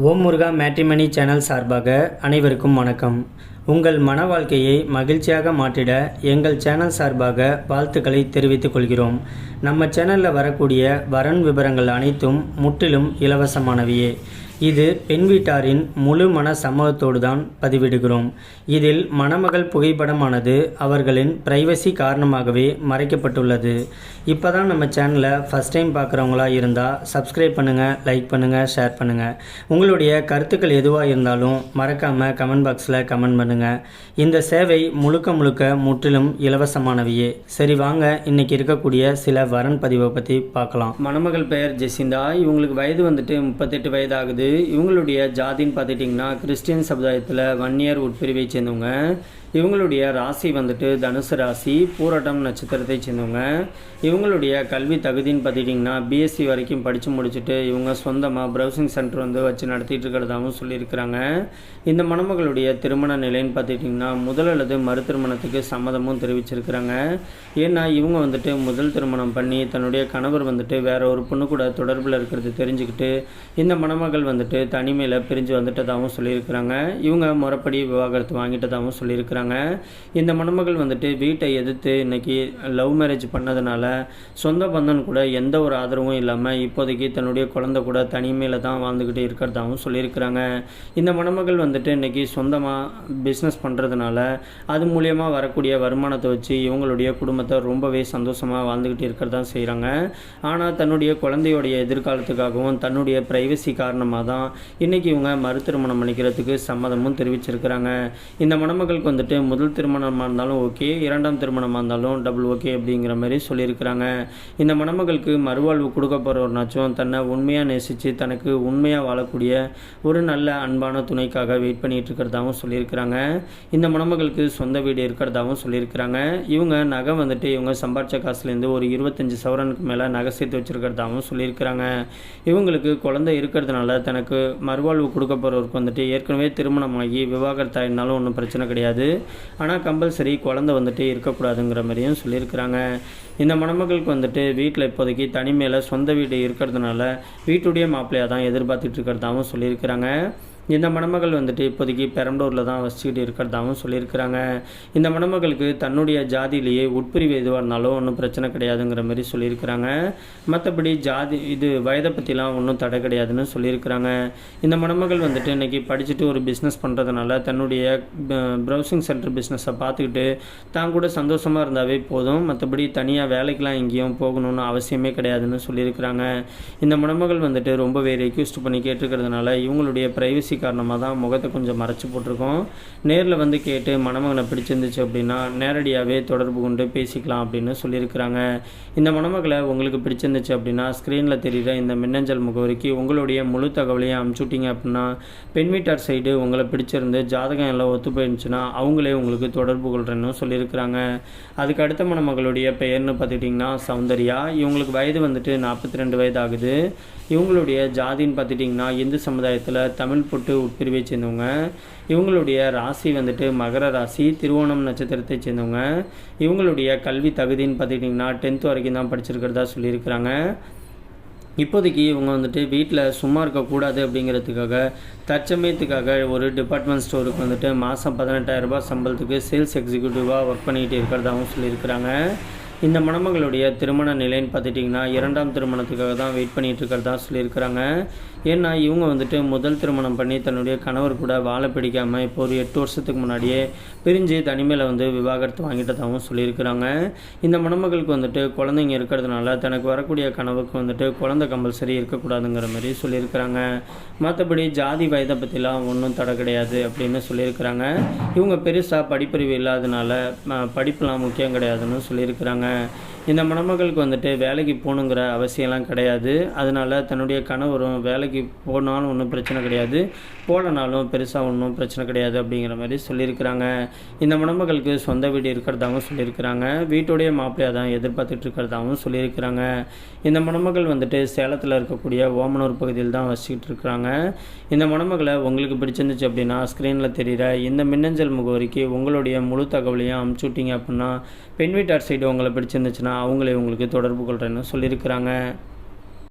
ஓம் முருகா matrimony channel சார்பாக அனைவருக்கும் வணக்கம். உங்கள் மன வாழ்க்கையை மகிழ்ச்சியாக மாற்றிட எங்கள் சேனல் சார்பாக வாழ்த்துக்களை தெரிவித்துக் கொள்கிறோம். நம்ம சேனலில் வரக்கூடிய வரன் விவரங்கள் அனைத்தும் முற்றிலும் இலவசமானவையே. இது பெண் வீட்டாரின் முழு மன சம்மதத்தோடு தான் பதிவிடுகிறோம். இதில் மணமகள் புகைப்படமானது அவர்களின் பிரைவசி காரணமாகவே மறைக்கப்பட்டுள்ளது. இப்போ தான் நம்ம சேனலை ஃபஸ்ட் டைம் பார்க்குறவங்களா இருந்தால் சப்ஸ்கிரைப் பண்ணுங்கள், லைக் பண்ணுங்கள், ஷேர் பண்ணுங்கள். உங்களுடைய கருத்துக்கள் எதுவாக இருந்தாலும் மறக்காமல் கமெண்ட் பாக்ஸில் கமெண்ட் பண்ணுங்கள். இந்த சேவை முழுக்க முற்றிலும் இலவசமானவையே. சரி வாங்க, இன்றைக்கி இருக்கக்கூடிய சில வரன் பதிவை பற்றி பார்க்கலாம். மணமகள் பெயர் ஜெசிந்தா. இவங்களுக்கு வயது 38 வயது ஆகுது. இவங்களுடைய ஜாதின்னு பார்த்துட்டிங்கன்னா கிறிஸ்டியன் சமுதாயத்தில் வன்னியர் உட்பிரிவை சேர்ந்தவங்க. இவங்களுடைய ராசி தனுசு ராசி, பூரட்டம் நட்சத்திரத்தை சேர்ந்தவங்க. இவங்களுடைய கல்வி தகுதின்னு பார்த்துட்டிங்கன்னா பிஎஸ்சி வரைக்கும் படித்து முடிச்சுட்டு இவங்க சொந்தமாக ப்ரௌசிங் சென்டர் வச்சு நடத்திட்டு இருக்கிறதாகவும் சொல்லியிருக்கிறாங்க. இந்த மணமகளுடைய திருமண நிலைன்னு பார்த்துட்டிங்கன்னா முதல் அல்லது மறு திருமணத்துக்கு சம்மதமும் தெரிவிச்சிருக்கிறாங்க. ஏன்னா இவங்க முதல் திருமணம் பண்ணி தன்னுடைய கணவர் வேற ஒரு பொண்ணு கூட தொடர்பில் இருக்கிறது தெரிஞ்சுக்கிட்டு இந்த மணமகள் தனிமையில் பிரிஞ்சு வந்துட்டதாகவும் சொல்லியிருக்கிறாங்க. இவங்க முறைப்படி விவாகரத்து வாங்கிட்டதாகவும் சொல்லியிருக்கிறாங்க. இந்த மணமகள் வீட்டை எதிர்த்து இன்னைக்கு லவ் மேரேஜ் பண்ணதுனால சொந்த பந்தன் கூட எந்த ஒரு ஆதரவும் இல்லாமல் இப்போதைக்கு தன்னுடைய குழந்தை கூட தனிமையில் தான் வாழ்ந்துக்கிட்டு இருக்கிறதாகவும் சொல்லியிருக்கிறாங்க. இந்த மணமகள் இன்னைக்கு சொந்தமாக பிஸ்னஸ் பண்ணுறதுனால அது மூலியமாக வரக்கூடிய வருமானத்தை வச்சு இவங்களுடைய குடும்பத்தை ரொம்பவே சந்தோஷமாக வாழ்ந்துக்கிட்டு இருக்கிறதா செய்கிறாங்க. ஆனால் தன்னுடைய குழந்தையோடைய எதிர்காலத்துக்காகவும் தன்னுடைய பிரைவசி காரணமாக தான் இன்னைக்கு இவங்க மறு திருமணம் பண்ணிக்கிறதுக்கு சம்மதமும் தெரிவிச்சிருக்கிறாங்க. இந்த மணமகளுக்கு முதல் திருமணமாக இருந்தாலும் ஓகே, இரண்டாம் திருமணமாக இருந்தாலும் டபுள் ஓகே அப்படிங்கிற மாதிரி சொல்லியிருக்கிறாங்க. இந்த மணமகளுக்கு மறுவாழ்வு கொடுக்க போகிறவர்னாச்சும் தன்னை உண்மையாக நேசித்து தனக்கு உண்மையாக வாழக்கூடிய ஒரு நல்ல அன்பான துணைக்காக வெயிட் பண்ணிட்டு இருக்கிறதாகவும் சொல்லியிருக்கிறாங்க. இந்த மணமகளுக்கு சொந்த வீடு இருக்கிறதாகவும் சொல்லியிருக்கிறாங்க. இவங்க நகை இவங்க சம்பாரிச்ச காசுலேருந்து ஒரு 25 சவரனுக்கு மேலே நகை சேர்த்து வச்சுருக்கிறதாகவும் சொல்லியிருக்கிறாங்க. இவங்களுக்கு குழந்தை இருக்கிறதுனால தனக்கு மறுவாழ்வு கொடுக்க போகிறவருக்கு ஏற்கனவே திருமணமாகி விவாகரத்தாயிருந்தாலும் ஒன்றும் பிரச்சனை கிடையாது. ஆனால் கம்பல்சரி குழந்தை இருக்கக்கூடாதுங்கிற மாதிரியும் சொல்லியிருக்கிறாங்க. இந்த மணமகளுக்கு வீட்டில் இப்போதைக்கு தனிமையில் சொந்த வீடு இருக்கிறதுனால வீட்டுடைய மாப்பிள்ளையாக தான் எதிர்பார்த்துட்டு இருக்கிறதாகவும் சொல்லியிருக்கிறாங்க. இந்த மணமகள் இப்போதைக்கு பெரம்பலூரில் தான் வசிச்சுக்கிட்டு இருக்கிறதாகவும் சொல்லியிருக்கிறாங்க. இந்த மணமகளுக்கு தன்னுடைய ஜாதியிலேயே உட்பிரிவு எதுவாக இருந்தாலும் ஒன்றும் பிரச்சனை கிடையாதுங்கிற மாதிரி சொல்லியிருக்கிறாங்க. மற்றபடி ஜாதி வயதை பற்றிலாம் ஒன்றும் தடை கிடையாதுன்னு சொல்லியிருக்கிறாங்க. இந்த மணமகள் இன்றைக்கி படிச்சுட்டு ஒரு பிஸ்னஸ் பண்ணுறதுனால தன்னுடைய ப்ரௌசிங் சென்டர் பிஸ்னஸை பார்த்துக்கிட்டு தான் கூட சந்தோஷமாக இருந்தாவே போதும், மற்றபடி தனியாக வேலைக்கெலாம் எங்கேயும் போகணும்னு அவசியமே கிடையாதுன்னு சொல்லியிருக்கிறாங்க. இந்த மணமகள் ரொம்பவே ரெக்வெஸ்ட் பண்ணி கேட்டுருக்கிறதுனால இவங்களுடைய பிரைவசி காரணமாக தான் முகத்தை கொஞ்சம் மறைச்சி போட்டிருக்கோம். நேரில் கேட்டு மணமகனை பிடிச்சிருந்துச்சு அப்படின்னா நேரடியாகவே தொடர்பு கொண்டு பேசிக்கலாம் அப்படின்னு சொல்லியிருக்கிறாங்க. இந்த மணமகளை உங்களுக்கு பிடிச்சிருந்துச்சு அப்படின்னா ஸ்க்ரீனில் தெரிகிற இந்த மின்னஞ்சல் முகவரிக்கு உங்களுடைய முழு தகவலையும் அனுப்பிச்சுட்டிங்க அப்படின்னா பெண் வீட்டார் சைடு உங்களை பிடிச்சிருந்து ஜாதகம் எல்லாம் ஒத்து போயிருந்துச்சுன்னா அவங்களே உங்களுக்கு தொடர்பு கொள்கிறேன்னு சொல்லியிருக்கிறாங்க. அதுக்கு அடுத்த மணமகளுடைய பெயர்னு பார்த்துட்டிங்கன்னா சௌந்தர்யா. இவங்களுக்கு வயது 42 வயது ஆகுது. இவங்களுடைய ஜாதின்னு பார்த்துட்டிங்கன்னா இந்து சமுதாயத்தில் தமிழ் பொட்டு உட்பிரிவை சேர்ந்தவங்க. இவங்களுடைய ராசி மகர ராசி, திருவோணம் நட்சத்திரத்தை சேர்ந்தவங்க. இவங்களுடைய கல்வி தகுதின்னு பார்த்துட்டிங்கன்னா 10th வரைக்கும் தான் படிச்சிருக்கிறதா சொல்லியிருக்கிறாங்க. இப்போதைக்கு இவங்க வீட்டில் சும்மா இருக்கக்கூடாது அப்படிங்கிறதுக்காக தற்சமயத்துக்காக ஒரு டிபார்ட்மெண்ட் ஸ்டோருக்கு மாதம் 18,000 ரூபாய் சம்பளத்துக்கு சேல்ஸ் எக்ஸிக்யூட்டிவாக ஒர்க் பண்ணிகிட்டு இருக்கிறதாகவும் சொல்லியிருக்கிறாங்க. இந்த மணமகளுடைய திருமண நிலைன்னு பார்த்துட்டிங்கன்னா இரண்டாம் திருமணத்துக்காக தான் வெயிட் பண்ணிகிட்டு இருக்கிறதா சொல்லியிருக்கிறாங்க. ஏன்னா இவங்க முதல் திருமணம் பண்ணி தன்னுடைய கணவர் கூட வாழ பிடிக்காமல் இப்போ ஒரு 8 வருஷத்துக்கு முன்னாடியே பிரிஞ்சு தனிமையில் விவாகரத்து வாங்கிட்டதாகவும் சொல்லியிருக்கிறாங்க. இந்த மணமகளுக்கு குழந்தைங்க இருக்கிறதுனால தனக்கு வரக்கூடிய கணவருக்கு குழந்தை கம்பல்சரி இருக்கக்கூடாதுங்கிற மாதிரி சொல்லியிருக்கிறாங்க. மற்றபடி ஜாதி வயதை பற்றிலாம் ஒன்றும் தடை கிடையாது அப்படின்னு சொல்லியிருக்கிறாங்க. இவங்க பெருசாக படிப்பறிவு இல்லாதனால படிப்புலாம் முக்கியம் கிடையாதுன்னு சொல்லியிருக்கிறாங்க. இந்த மணமகளுக்கு வேலைக்கு போகணுங்கிற அவசியம்லாம் கிடையாது. அதனால் தன்னுடைய கணவரும் வேலைக்கு போனாலும் ஒன்றும் பிரச்சனை கிடையாது, போகலனாலும் பெருசாக ஒன்றும் பிரச்சனை கிடையாது அப்படிங்கிற மாதிரி சொல்லியிருக்கிறாங்க. இந்த மணமகளுக்கு சொந்த வீடு இருக்கிறதாகவும் சொல்லியிருக்கிறாங்க. வீட்டுடைய மாப்பிள்ளையாக தான் எதிர்பார்த்துட்டு இருக்கிறதாகவும் சொல்லியிருக்கிறாங்க. இந்த மணமகள் சேலத்தில் இருக்கக்கூடிய ஓமனூர் பகுதியில் தான் வசிக்கிட்டு இருக்கிறாங்க. இந்த மணமகளை உங்களுக்கு பிடிச்சிருந்துச்சு அப்படின்னா ஸ்க்ரீனில் தெரிகிற இந்த மின்னஞ்சல் முகவரிக்கு உங்களுடைய முழு தகவலையும் அனுப்பிச்சுட்டிங்க அப்படின்னா பெண் வீட்டார் சைடு உங்களை பிடிச்சிருந்துச்சுன்னா அவங்களே உங்களுக்கு தொடர்பு கொள்கிறேன்னு சொல்லியிருக்கிறாங்க.